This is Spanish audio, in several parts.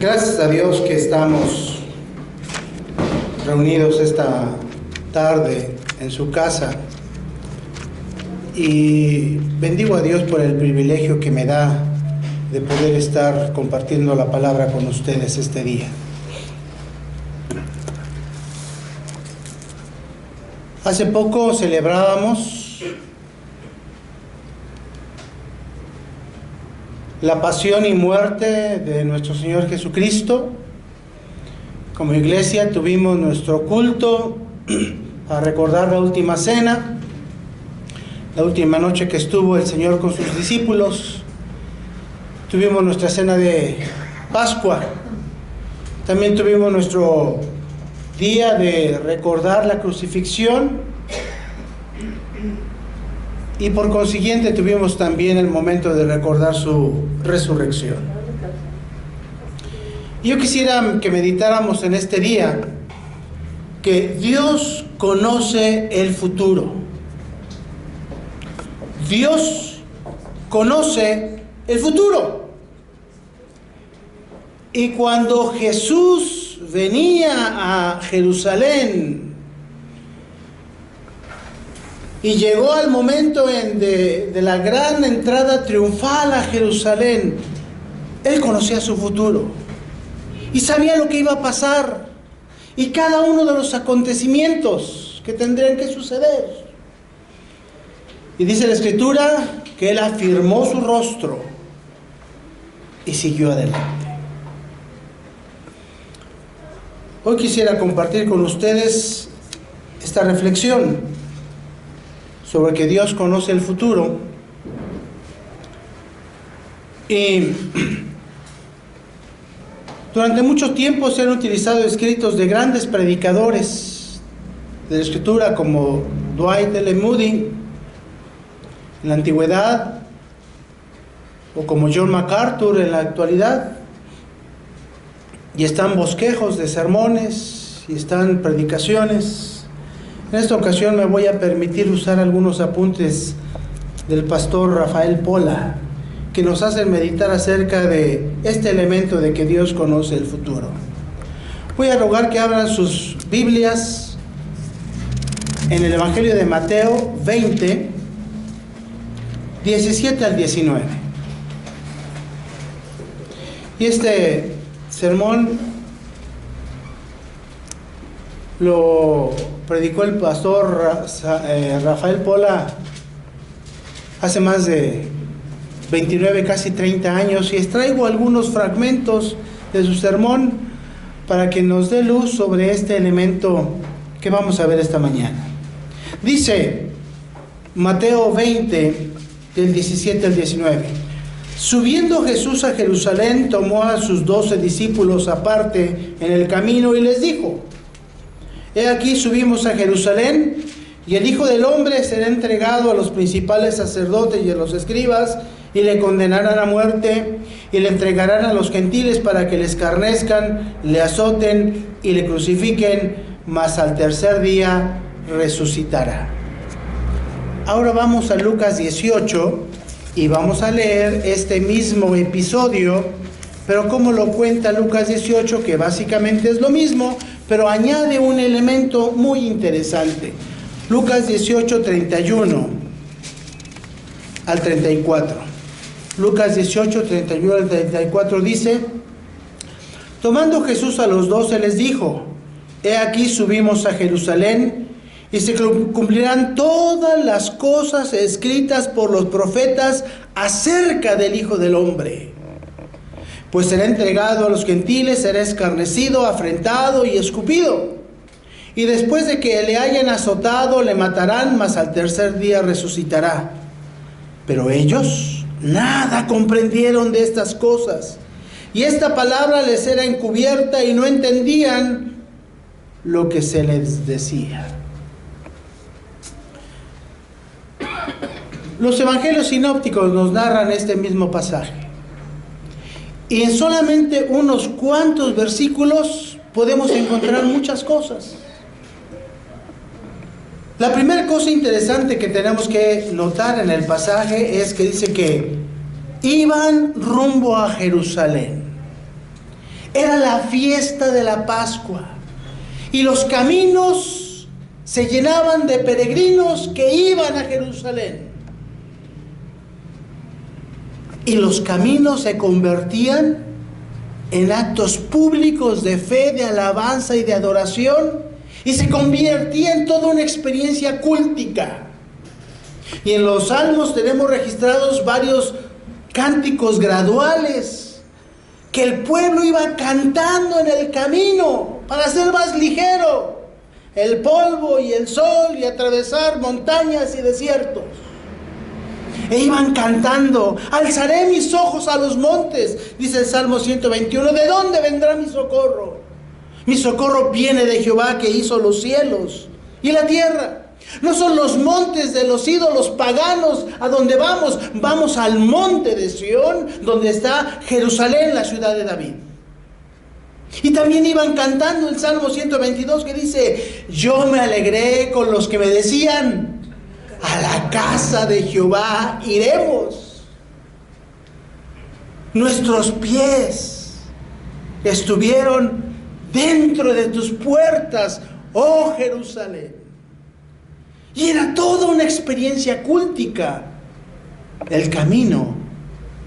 Gracias a Dios que estamos reunidos esta tarde en su casa, y bendigo a Dios por el privilegio que me da de poder estar compartiendo la palabra con ustedes este día. Hace poco celebrábamos la pasión y muerte de nuestro Señor Jesucristo. Como iglesia tuvimos nuestro culto a recordar la última cena, la última noche que estuvo el Señor con sus discípulos. Tuvimos nuestra cena de Pascua. También tuvimos nuestro día de recordar la crucifixión, y por consiguiente tuvimos también el momento de recordar su resurrección. Yo quisiera que meditáramos en este día que Dios conoce el futuro. Dios conoce el futuro. Y cuando Jesús venía a Jerusalén y llegó al momento de la gran entrada triunfal a Jerusalén, Él conocía su futuro y sabía lo que iba a pasar y cada uno de los acontecimientos que tendrían que suceder. Y dice la Escritura que Él afirmó su rostro y siguió adelante. Hoy quisiera compartir con ustedes esta reflexión sobre que Dios conoce el futuro. Y durante mucho tiempo se han utilizado escritos de grandes predicadores de la Escritura como Dwight L. Moody en la antigüedad, o como John MacArthur en la actualidad. Y están bosquejos de sermones y están predicaciones. En esta ocasión me voy a permitir usar algunos apuntes del pastor Rafael Pola, que nos hacen meditar acerca de este elemento de que Dios conoce el futuro. Voy a rogar que abran sus Biblias en el Evangelio de Mateo 20, 17 al 19. Y este sermón lo predicó el pastor Rafael Pola hace más de 29, casi 30 años, y extraigo algunos fragmentos de su sermón para que nos dé luz sobre este elemento que vamos a ver esta mañana. Dice Mateo 20, del 17 al 19: Subiendo Jesús a Jerusalén, tomó a sus 12 discípulos aparte en el camino y les dijo: He aquí subimos a Jerusalén, y el Hijo del Hombre será entregado a los principales sacerdotes y a los escribas, y le condenarán a muerte, y le entregarán a los gentiles para que le escarnezcan, le azoten y le crucifiquen, mas al tercer día resucitará. Ahora vamos a Lucas 18 y vamos a leer este mismo episodio, pero como lo cuenta Lucas 18, que básicamente es lo mismo, pero añade un elemento muy interesante. Lucas 18, 31 al 34. Lucas 18, 31 al 34 dice: Tomando Jesús a los 12 les dijo: He aquí subimos a Jerusalén, y se cumplirán todas las cosas escritas por los profetas acerca del Hijo del Hombre. Pues será entregado a los gentiles, será escarnecido, afrentado y escupido. Y después de que le hayan azotado, le matarán, mas al tercer día resucitará. Pero ellos nada comprendieron de estas cosas, y esta palabra les era encubierta y no entendían lo que se les decía. Los evangelios sinópticos nos narran este mismo pasaje, y en solamente unos cuantos versículos podemos encontrar muchas cosas. La primera cosa interesante que tenemos que notar en el pasaje es que dice que iban rumbo a Jerusalén. Era la fiesta de la Pascua y los caminos se llenaban de peregrinos que iban a Jerusalén. Y los caminos se convertían en actos públicos de fe, de alabanza y de adoración, y se convertía en toda una experiencia cúltica. Y en los salmos tenemos registrados varios cánticos graduales que el pueblo iba cantando en el camino para hacer más ligero el polvo y el sol y atravesar montañas y desiertos. E iban cantando: alzaré mis ojos a los montes, dice el Salmo 121, ¿de dónde vendrá mi socorro? Mi socorro viene de Jehová, que hizo los cielos y la tierra. No son los montes de los ídolos paganos a donde vamos. Vamos al monte de Sión, donde está Jerusalén, la ciudad de David. Y también iban cantando el Salmo 122, que dice: yo me alegré con los que me decían, a la casa de Jehová iremos. Nuestros pies estuvieron dentro de tus puertas, oh Jerusalén. Y era toda una experiencia cúltica el camino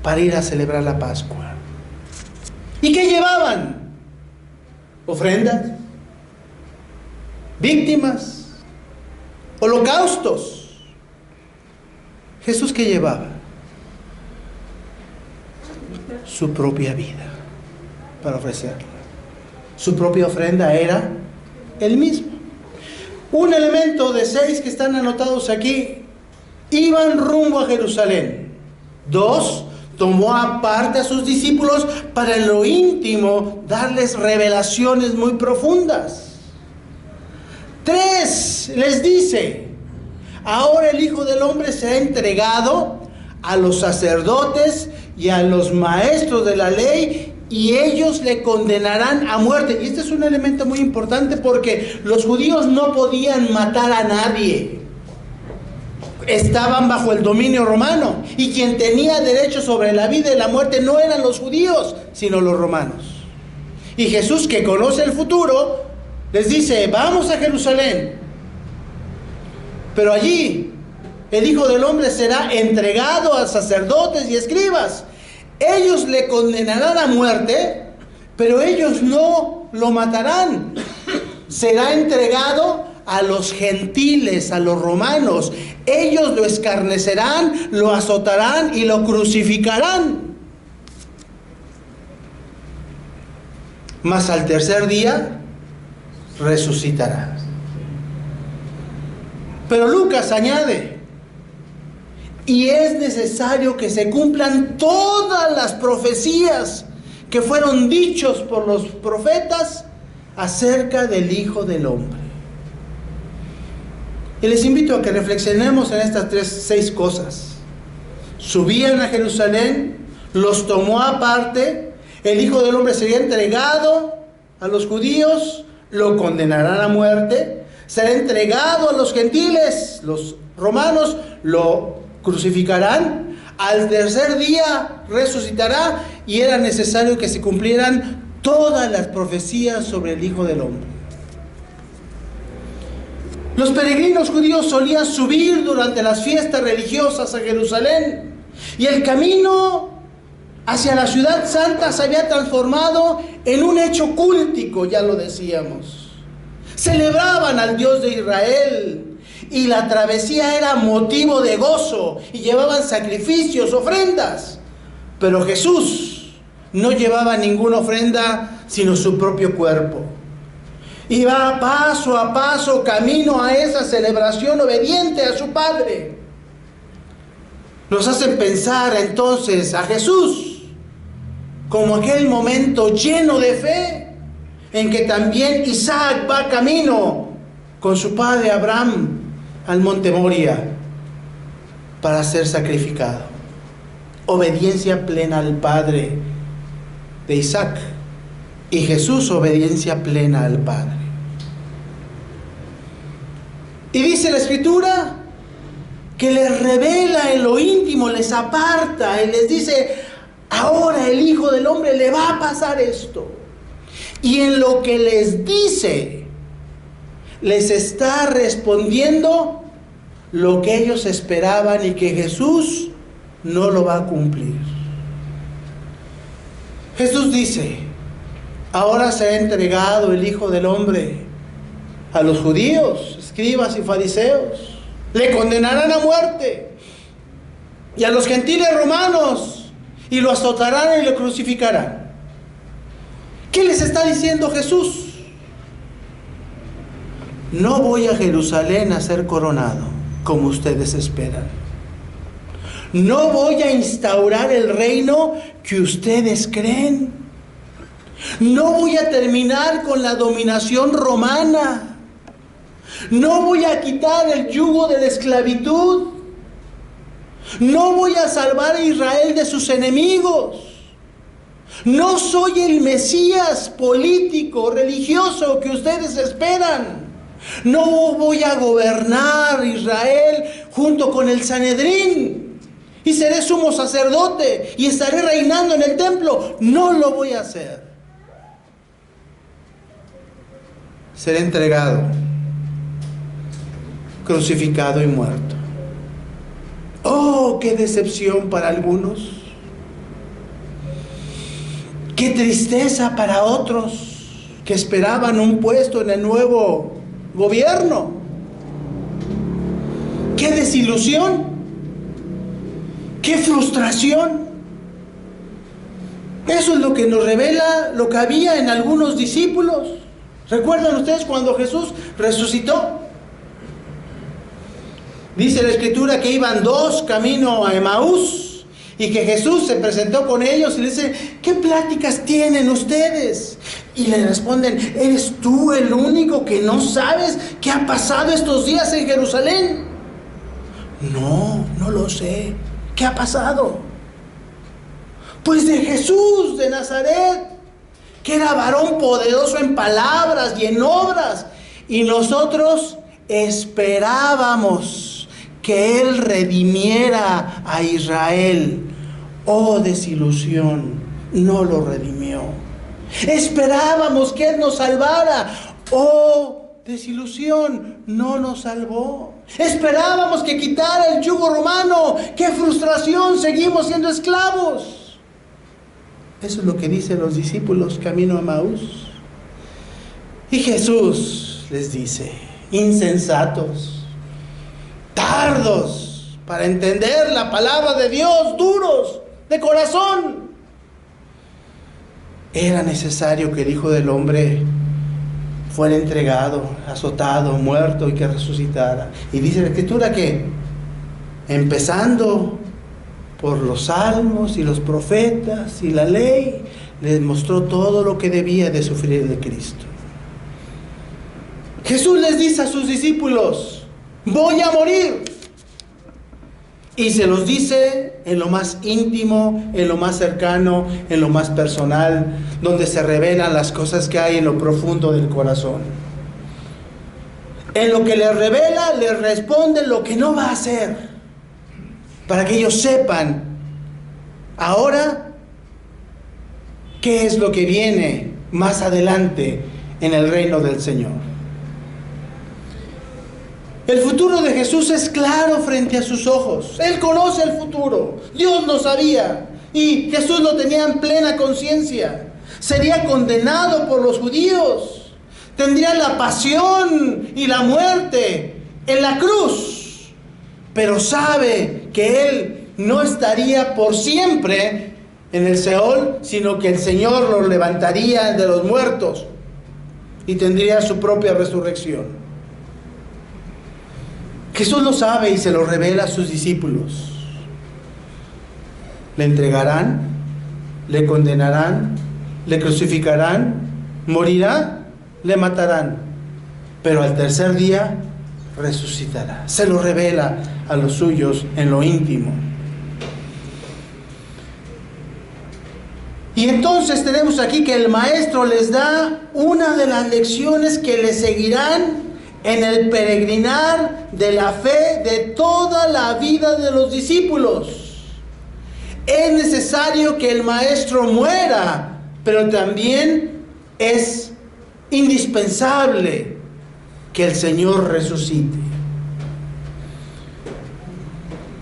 para ir a celebrar la Pascua. ¿Y qué llevaban? Ofrendas, víctimas, holocaustos. ¿Jesús qué llevaba? Su propia vida para ofrecerla. Su propia ofrenda era Él mismo. Un elemento de 6 que están anotados aquí: iban rumbo a Jerusalén. 2, tomó aparte a sus discípulos para en lo íntimo darles revelaciones muy profundas. 3, les dice: ahora el Hijo del Hombre se ha entregado a los sacerdotes y a los maestros de la ley, y ellos le condenarán a muerte. Y este es un elemento muy importante, porque los judíos no podían matar a nadie. Estaban bajo el dominio romano, y quien tenía derecho sobre la vida y la muerte no eran los judíos, sino los romanos. Y Jesús, que conoce el futuro, les dice: vamos a Jerusalén, pero allí el Hijo del Hombre será entregado a sacerdotes y escribas. Ellos le condenarán a muerte, pero ellos no lo matarán. Será entregado a los gentiles, a los romanos. Ellos lo escarnecerán, lo azotarán y lo crucificarán. Mas al tercer día resucitará. Pero Lucas añade: y es necesario que se cumplan todas las profecías que fueron dichos por los profetas acerca del Hijo del Hombre. Y les invito a que reflexionemos en estas 6 cosas. Subían a Jerusalén, los tomó aparte, el Hijo del Hombre sería entregado a los judíos, lo condenarán a muerte, será entregado a los gentiles, los romanos, lo crucificarán, al tercer día resucitará, y era necesario que se cumplieran todas las profecías sobre el Hijo del Hombre. Los peregrinos judíos solían subir durante las fiestas religiosas a Jerusalén, y el camino hacia la ciudad santa se había transformado en un hecho cúltico, ya lo decíamos. Celebraban al Dios de Israel, y la travesía era motivo de gozo, y llevaban sacrificios, ofrendas. Pero Jesús no llevaba ninguna ofrenda, sino su propio cuerpo. Iba paso a paso camino a esa celebración, obediente a su Padre. Nos hacen pensar entonces a Jesús como aquel momento lleno de fe, en que también Isaac va camino con su padre Abraham al monte Moria para ser sacrificado. Obediencia plena al Padre de Isaac, y Jesús obediencia plena al Padre. Y dice la Escritura que les revela en lo íntimo, les aparta y les dice: ahora el Hijo del Hombre le va a pasar esto. Y en lo que les dice, les está respondiendo lo que ellos esperaban y que Jesús no lo va a cumplir. Jesús dice: ahora será entregado el Hijo del Hombre a los judíos, escribas y fariseos. Le condenarán a muerte, y a los gentiles romanos, y lo azotarán y lo crucificarán. ¿Qué les está diciendo Jesús? No voy a Jerusalén a ser coronado, como ustedes esperan. No voy a instaurar el reino que ustedes creen. No voy a terminar con la dominación romana. No voy a quitar el yugo de la esclavitud. No voy a salvar a Israel de sus enemigos. No soy el Mesías político, religioso que ustedes esperan. No voy a gobernar Israel junto con el Sanedrín y seré sumo sacerdote y estaré reinando en el templo. No lo voy a hacer. Seré entregado, crucificado y muerto. ¡Oh, qué decepción para algunos! ¡Qué tristeza para otros que esperaban un puesto en el nuevo gobierno! ¡Qué desilusión! ¡Qué frustración! Eso es lo que nos revela lo que había en algunos discípulos. ¿Recuerdan ustedes cuando Jesús resucitó? Dice la Escritura que iban dos camino a Emaús y que Jesús se presentó con ellos y les dice: ¿qué pláticas tienen ustedes? Y le responden: ¿eres tú el único que no sabes qué ha pasado estos días en Jerusalén? No, no lo sé. ¿Qué ha pasado? Pues de Jesús de Nazaret, que era varón poderoso en palabras y en obras, y nosotros esperábamos que Él redimiera a Israel. Oh, desilusión, no lo redimió. Esperábamos que Él nos salvara. Oh, desilusión, no nos salvó. Esperábamos que quitara el yugo romano. ¡Qué frustración! Seguimos siendo esclavos. Eso es lo que dicen los discípulos camino a Emaús. Y Jesús les dice: insensatos, tardos para entender la palabra de Dios, duros de corazón. Era necesario que el Hijo del Hombre fuera entregado, azotado, muerto y que resucitara. Y dice la Escritura que, empezando por los salmos y los profetas y la ley, les mostró todo lo que debía de sufrir de Cristo. Jesús les dice a sus discípulos: voy a morir. Y se los dice en lo más íntimo, en lo más cercano, en lo más personal, donde se revelan las cosas que hay en lo profundo del corazón. En lo que les revela, les responde lo que no va a hacer, para que ellos sepan ahora qué es lo que viene más adelante en el reino del Señor. El futuro de Jesús es claro frente a sus ojos. Él conoce el futuro. Dios lo sabía y Jesús lo tenía en plena conciencia. Sería condenado por los judíos. Tendría la pasión y la muerte en la cruz. Pero sabe que Él no estaría por siempre en el Seol, sino que el Señor lo levantaría de los muertos y tendría su propia resurrección. Jesús lo sabe y se lo revela a sus discípulos. Le entregarán, le condenarán, le crucificarán, morirá, le matarán, pero al tercer día resucitará. Se lo revela a los suyos en lo íntimo. Y entonces tenemos aquí que el Maestro les da una de las lecciones que le seguirán en el peregrinar de la fe de toda la vida de los discípulos. Es necesario que el Maestro muera, pero también es indispensable que el Señor resucite.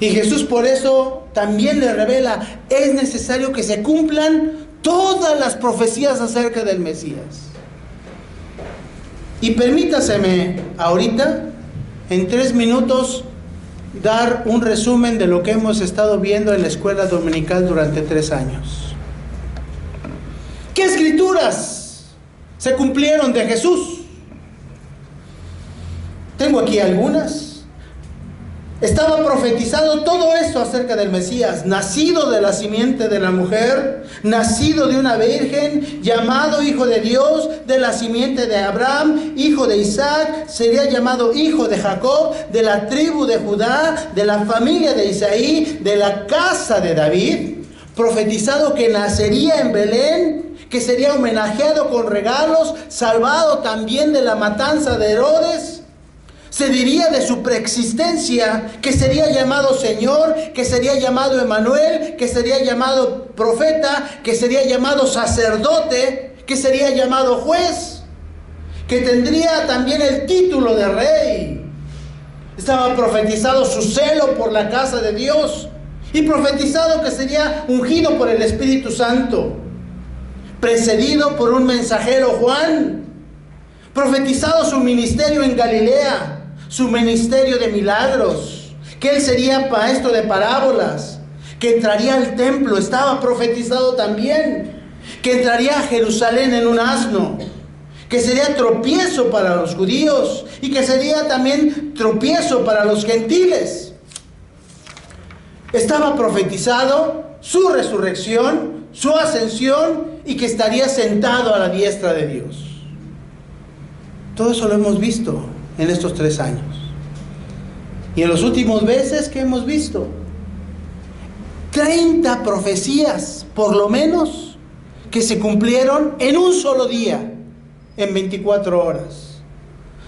Y Jesús por eso también le revela, es necesario que se cumplan todas las profecías acerca del Mesías. Y permítaseme ahorita, en 3 minutos, dar un resumen de lo que hemos estado viendo en la escuela dominical durante 3 años. ¿Qué escrituras se cumplieron de Jesús? Tengo aquí algunas. Estaba profetizado todo esto acerca del Mesías, nacido de la simiente de la mujer, nacido de una virgen, llamado Hijo de Dios, de la simiente de Abraham, hijo de Isaac, sería llamado hijo de Jacob, de la tribu de Judá, de la familia de Isaí, de la casa de David, profetizado que nacería en Belén, que sería homenajeado con regalos, salvado también de la matanza de Herodes. Se diría de su preexistencia que sería llamado Señor, que sería llamado Emmanuel, que sería llamado profeta, que sería llamado sacerdote, que sería llamado juez, que tendría también el título de rey. Estaba profetizado su celo por la casa de Dios y profetizado que sería ungido por el Espíritu Santo, precedido por un mensajero Juan, profetizado su ministerio en Galilea, su ministerio de milagros, que él sería maestro de parábolas, que entraría al templo, estaba profetizado también, que entraría a Jerusalén en un asno, que sería tropiezo para los judíos y que sería también tropiezo para los gentiles. Estaba profetizado su resurrección, su ascensión y que estaría sentado a la diestra de Dios. Todo eso lo hemos visto en estos 3 años. Y en los últimos meses, ¿qué hemos visto? 30 profecías, por lo menos, que se cumplieron en un solo día, en 24 horas.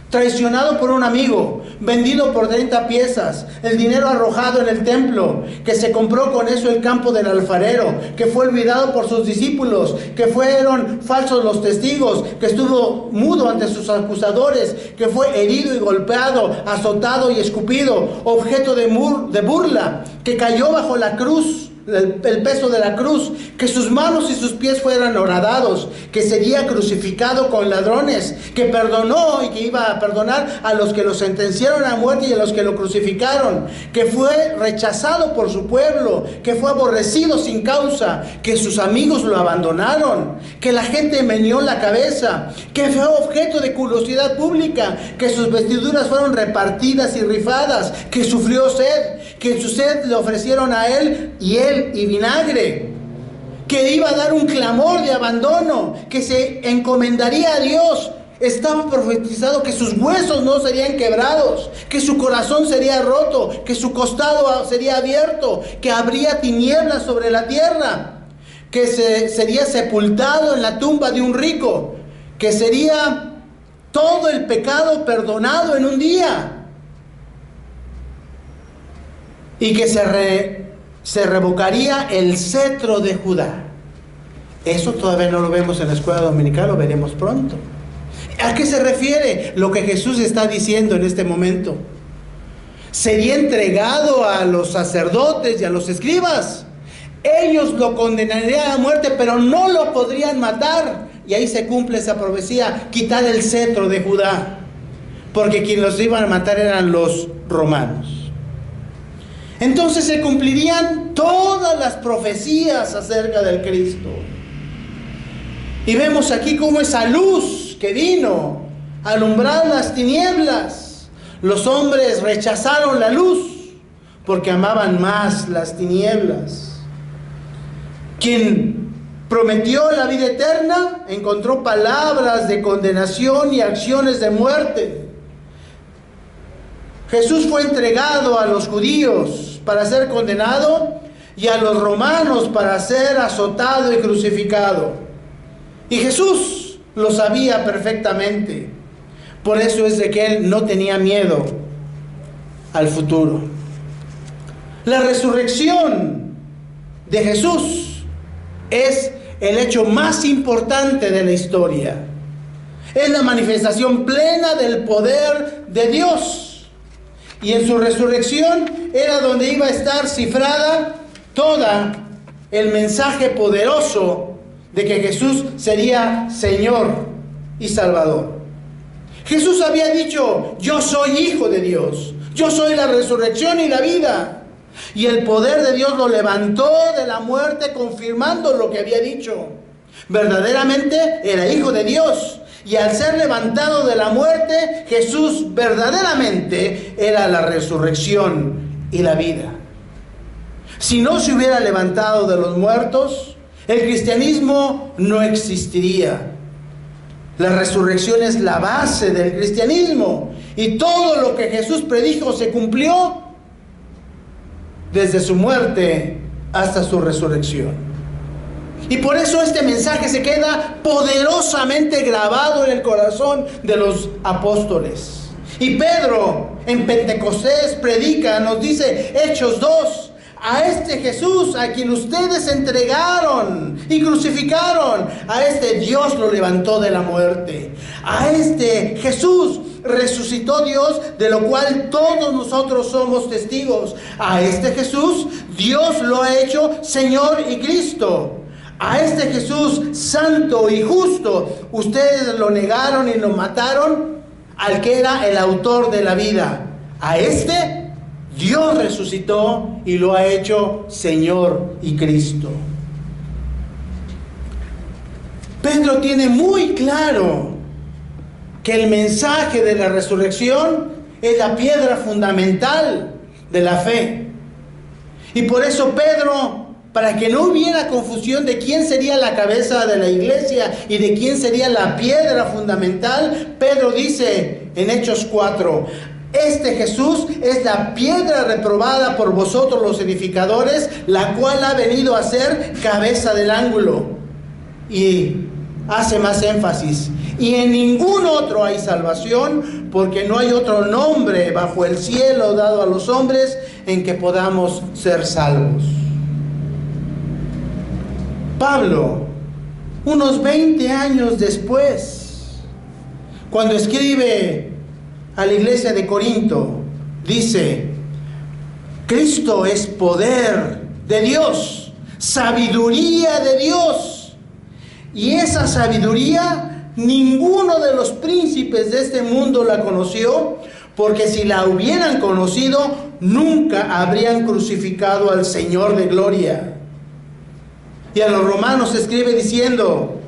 Traicionado por un amigo, vendido por 30 piezas, el dinero arrojado en el templo, que se compró con eso el campo del alfarero, que fue olvidado por sus discípulos, que fueron falsos los testigos, que estuvo mudo ante sus acusadores, que fue herido y golpeado, azotado y escupido, objeto de burla, que cayó bajo la cruz, el peso de la cruz, que sus manos y sus pies fueran horadados, que sería crucificado con ladrones, que perdonó y que iba a perdonar a los que lo sentenciaron a muerte y a los que lo crucificaron, que fue rechazado por su pueblo, que fue aborrecido sin causa, que sus amigos lo abandonaron, que la gente meneó la cabeza, que fue objeto de curiosidad pública, que sus vestiduras fueron repartidas y rifadas, que sufrió sed, que en su sed le ofrecieron a él y vinagre, que iba a dar un clamor de abandono, que se encomendaría a Dios. Estaba profetizado que sus huesos no serían quebrados, que su corazón sería roto, que su costado sería abierto, que habría tinieblas sobre la tierra, que sería sepultado en la tumba de un rico, que sería todo el pecado perdonado en un día, y que se revocaría el cetro de Judá. Eso todavía no lo vemos en la escuela dominical, lo veremos pronto. ¿A qué se refiere lo que Jesús está diciendo en este momento? Sería entregado a los sacerdotes y a los escribas. Ellos lo condenarían a muerte, pero no lo podrían matar. Y ahí se cumple esa profecía, quitar el cetro de Judá, porque quienes los iban a matar eran los romanos. Entonces se cumplirían todas las profecías acerca del Cristo. Y vemos aquí cómo esa luz que vino a alumbrar las tinieblas, los hombres rechazaron la luz porque amaban más las tinieblas. Quien prometió la vida eterna encontró palabras de condenación y acciones de muerte. Jesús fue entregado a los judíos para ser condenado y a los romanos para ser azotado y crucificado. Y Jesús lo sabía perfectamente. Por eso es de que él no tenía miedo al futuro. La resurrección de Jesús es el hecho más importante de la historia. Es la manifestación plena del poder de Dios. Y en su resurrección era donde iba a estar cifrada toda el mensaje poderoso de que Jesús sería Señor y Salvador. Jesús había dicho: yo soy hijo de Dios, yo soy la resurrección y la vida. Y el poder de Dios lo levantó de la muerte, confirmando lo que había dicho. Verdaderamente era hijo de Dios. Y al ser levantado de la muerte, Jesús verdaderamente era la resurrección y la vida. Si no se hubiera levantado de los muertos, el cristianismo no existiría. La resurrección es la base del cristianismo. Y todo lo que Jesús predijo se cumplió desde su muerte hasta su resurrección. Y por eso este mensaje se queda poderosamente grabado en el corazón de los apóstoles. Y Pedro en Pentecostés predica, nos dice Hechos 2: a este Jesús a quien ustedes entregaron y crucificaron, a este Dios lo levantó de la muerte. A este Jesús resucitó Dios, de lo cual todos nosotros somos testigos. A este Jesús Dios lo ha hecho Señor y Cristo. A este Jesús santo y justo ustedes lo negaron y lo mataron, al que era el autor de la vida. A este Dios resucitó y lo ha hecho Señor y Cristo. Pedro tiene muy claro que el mensaje de la resurrección es la piedra fundamental de la fe. Y por eso Pedro, para que no hubiera confusión de quién sería la cabeza de la iglesia y de quién sería la piedra fundamental, Pedro dice en Hechos 4: este Jesús es la piedra reprobada por vosotros los edificadores, la cual ha venido a ser cabeza del ángulo. Y hace más énfasis: y en ningún otro hay salvación, porque no hay otro nombre bajo el cielo dado a los hombres en que podamos ser salvos. Pablo, unos 20 años después, cuando escribe a la iglesia de Corinto, dice: Cristo es poder de Dios, sabiduría de Dios. Y esa sabiduría ninguno de los príncipes de este mundo la conoció, porque si la hubieran conocido, nunca habrían crucificado al Señor de gloria. Y a los romanos escribe diciendo: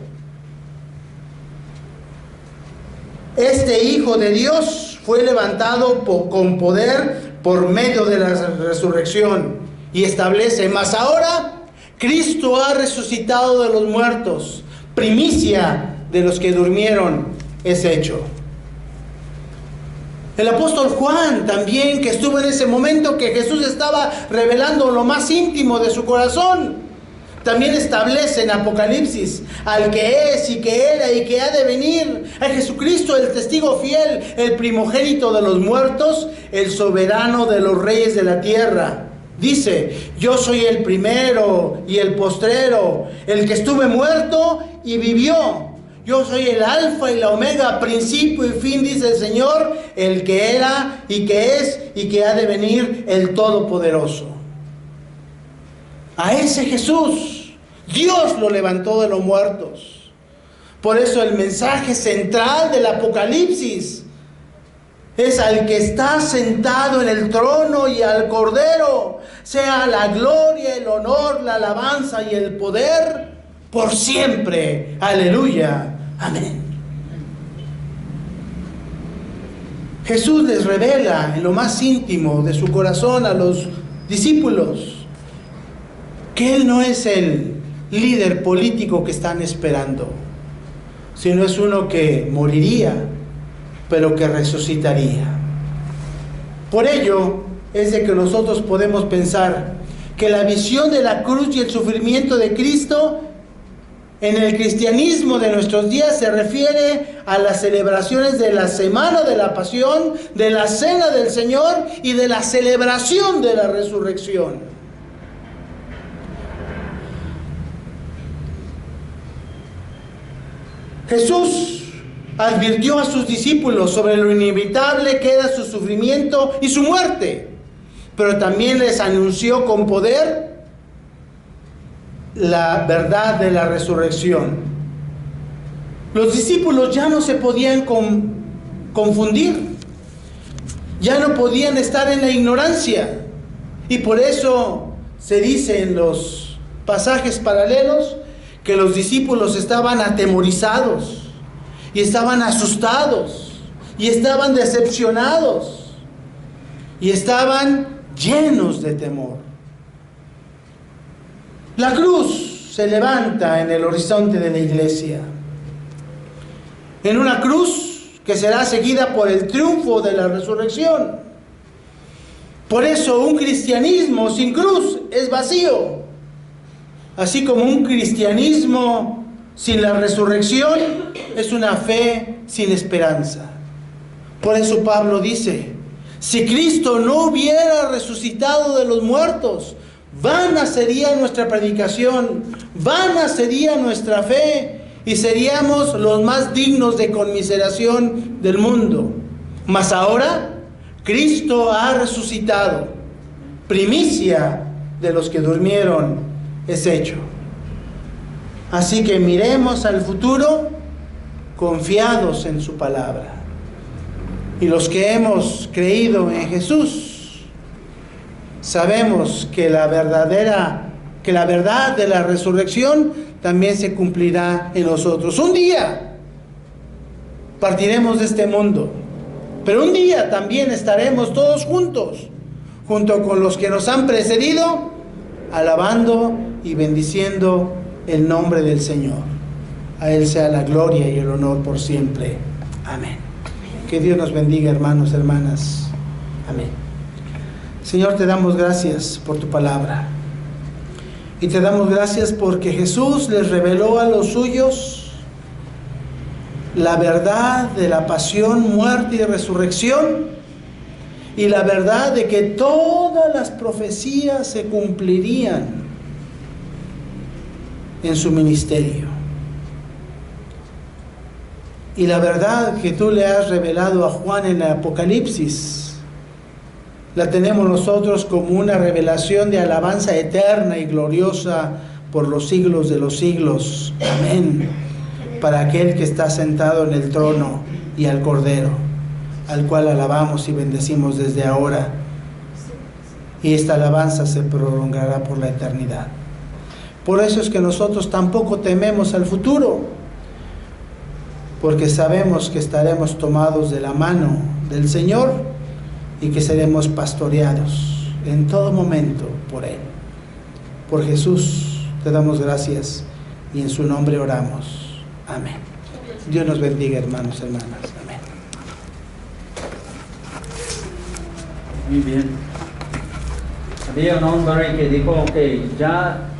este Hijo de Dios fue levantado con poder por medio de la resurrección. Y establece: mas ahora Cristo ha resucitado de los muertos, primicia de los que durmieron es hecho. El apóstol Juan también, que estuvo en ese momento que Jesús estaba revelando lo más íntimo de su corazón, también establece en Apocalipsis al que es y que era y que ha de venir, a Jesucristo, el testigo fiel, el primogénito de los muertos, el soberano de los reyes de la tierra. Dice: yo soy el primero y el postrero, el que estuve muerto y vivió. Yo soy el alfa y la omega, principio y fin, dice el Señor, el que era y que es y que ha de venir, el Todopoderoso. A ese Jesús, Dios lo levantó de los muertos. Por eso el mensaje central del Apocalipsis es: al que está sentado en el trono y al Cordero, sea la gloria, el honor, la alabanza y el poder por siempre. Aleluya. Amén. Jesús les revela en lo más íntimo de su corazón a los discípulos que Él no es el líder político que están esperando, sino es uno que moriría, pero que resucitaría. Por ello es de que nosotros podemos pensar que la visión de la cruz y el sufrimiento de Cristo en el cristianismo de nuestros días se refiere a las celebraciones de la Semana de la Pasión, de la Cena del Señor y de la celebración de la resurrección. Jesús advirtió a sus discípulos sobre lo inevitable que era su sufrimiento y su muerte, pero también les anunció con poder la verdad de la resurrección. Los discípulos ya no se podían confundir, ya no podían estar en la ignorancia, y por eso se dice en los pasajes paralelos que los discípulos estaban atemorizados y estaban asustados y estaban decepcionados y estaban llenos de temor. La cruz se levanta en el horizonte de la iglesia, en una cruz que será seguida por el triunfo de la resurrección. Por eso un cristianismo sin cruz es vacío, así como un cristianismo sin la resurrección es una fe sin esperanza. Por eso Pablo dice: si Cristo no hubiera resucitado de los muertos, vana sería nuestra predicación, vana sería nuestra fe, y seríamos los más dignos de conmiseración del mundo. Mas ahora Cristo ha resucitado, primicia de los que durmieron es hecho. Así que miremos al futuro confiados en su palabra. Y los que hemos creído en Jesús, sabemos que la verdad de la resurrección también se cumplirá en nosotros. Un día partiremos de este mundo, pero un día también estaremos todos juntos, junto con los que nos han precedido, alabando y bendiciendo el nombre del Señor. A Él sea la gloria y el honor por siempre. Amén. Que Dios nos bendiga, hermanos, hermanas. Amén. Señor, te damos gracias por tu palabra. Y te damos gracias porque Jesús les reveló a los suyos la verdad de la pasión, muerte y resurrección, y la verdad de que todas las profecías se cumplirían en su ministerio. Y la verdad que tú le has revelado a Juan en el Apocalipsis, la tenemos nosotros como una revelación de alabanza eterna y gloriosa por los siglos de los siglos. Amén. Para aquel que está sentado en el trono y al Cordero, al cual alabamos y bendecimos desde ahora. Y esta alabanza se prolongará por la eternidad. Por eso es que nosotros tampoco tememos al futuro, porque sabemos que estaremos tomados de la mano del Señor y que seremos pastoreados en todo momento por Él. Por Jesús te damos gracias y en su nombre oramos. Amén. Dios nos bendiga, hermanos, hermanas. Amén. Muy bien. Había un hombre que dijo que ya